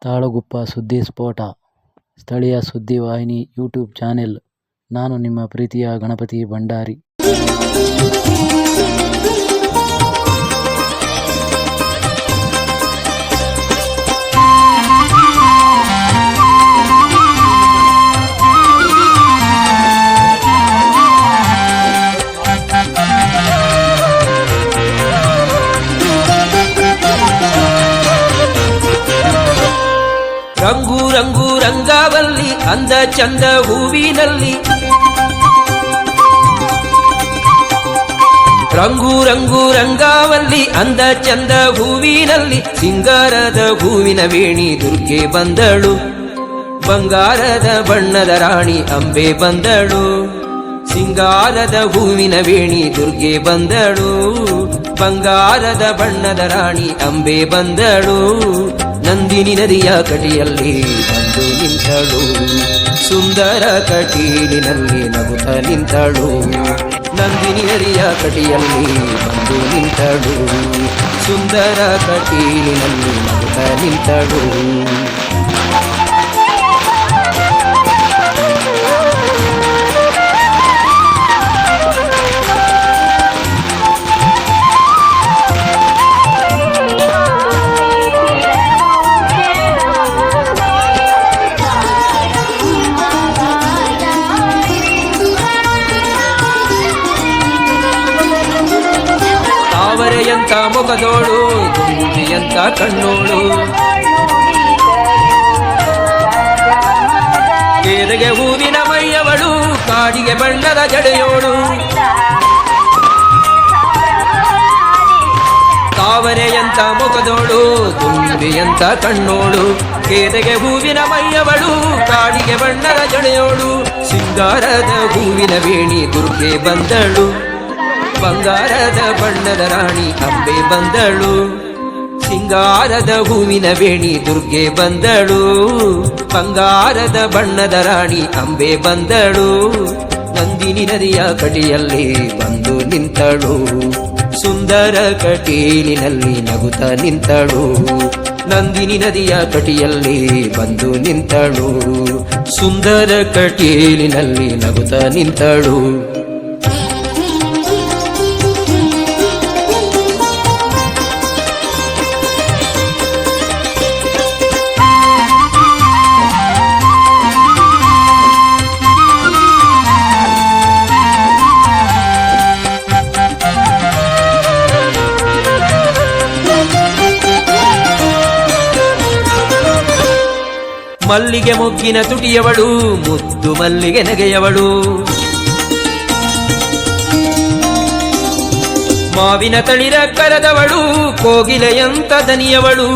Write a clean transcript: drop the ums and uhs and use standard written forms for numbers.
ತಾಳಗುಪ್ಪ ಸುದ್ದಿ ಸ್ಫೋಟ ಸ್ಥಳೀಯ ಸುದ್ದಿವಾಹಿನಿ ಯೂಟ್ಯೂಬ್ ಚಾನೆಲ್. ನಾನು ನಿಮ್ಮ ಪ್ರೀತಿಯ ಗಣಪತಿ ಭಂಡಾರಿ. ರಂಗು ರಂಗು ರಂಗಾವಲ್ಲಿ ಅಂದ ಚಂದ ಹೂವಿನಲ್ಲಿ, ರಂಗು ರಂಗು ರಂಗಾವಲ್ಲಿ ಅಂದ ಚಂದ ಹೂವಿನಲ್ಲಿ, ಸಿಂಗಾರದ ಹೂವಿನ ವೇಣಿ ದುರ್ಗೆ ಬಂದಳು, ಬಂಗಾರದ ಬಣ್ಣದ ರಾಣಿ ಅಂಬೆ ಬಂದಳು. ಸಿಂಗಾರದ ಹೂವಿನ ವೇಣಿ ದುರ್ಗೆ ಬಂದಳು, ಬಂಗಾರದ ಬಣ್ಣದ ರಾಣಿ ಅಂಬೆ ಬಂದಳು. ನಂದಿನಿ ನದಿಯ ಕಟಿಯಲ್ಲಿ ಬಂದು ನಿಂತಳು, ಸುಂದರ ಕಟೀಲಿನಲ್ಲಿ ನಗುತ್ತ ನಿಂತಳು. ನಂದಿನಿ ನದಿಯ ಕಟಿಯಲ್ಲಿ ಬಂದು ನಿಂತಳು, ಸುಂದರ ಕಟೀಲಿನಲ್ಲಿ ನಗುತ್ತ ನಿಂತಳು. ತಾವರೆಯಂತ ಮೊಗದೋಳು, ದುಂಬಿಯಂತ ಕಣ್ಣೋಳು, ಕೇದಗೆ ಹೂವಿನ ಮೈಯವಳು, ಕಾಡಿಗೆ ಬಣ್ಣದ ಜಡೆಯೋಳು. ತಾವರೆಯಂತ ಮೊಗದೋಳು, ದುಂಬಿಯಂತ ಕಣ್ಣೋಳು, ಕೇದಗೆ ಹೂವಿನ ಮೈಯವಳು, ಕಾಡಿಗೆ ಬಣ್ಣದ ಜಡೆಯೋಳು. ಸಿಂಗಾರದ ಹೂವಿನ ವೇಣಿ ದುರ್ಗೆ ಬಂದಳು, ಬಂಗಾರದ ಬಣ್ಣದ ರಾಣಿ ಅಂಬೆ ಬಂದಳು. ಸಿಂಗಾರದ ಹೂವಿನ ವೇಣಿ ದುರ್ಗೆ ಬಂದಳು, ಬಂಗಾರದ ಬಣ್ಣದ ರಾಣಿ ಅಂಬೆ ಬಂದಳು. ನಂದಿನಿ ನದಿಯ ಕಟಿಯಲ್ಲಿ ಬಂದು ನಿಂತಳು, ಸುಂದರ ಕಟೀಲಿನಲ್ಲಿ ನಗುತ್ತ ನಿಂತಳು. ನಂದಿನಿ ನದಿಯ ಕಟಿಯಲ್ಲಿ ಬಂದು ನಿಂತಳು, ಸುಂದರ ಕಟೀಲಿನಲ್ಲಿ ನಗುತ್ತ ನಿಂತಳು. ಮಲ್ಲಿಗೆ ಮೊಗ್ಗಿನ ತುಟಿಯವಳು, ಮುದ್ದು ಮಲ್ಲಿಗೆ ನಗೆಯವಳು, ಮಾವಿನ ತಳಿರ ಕರದವಳು, ಕೋಗಿಲೆಯಂತ ದನಿಯವಳು.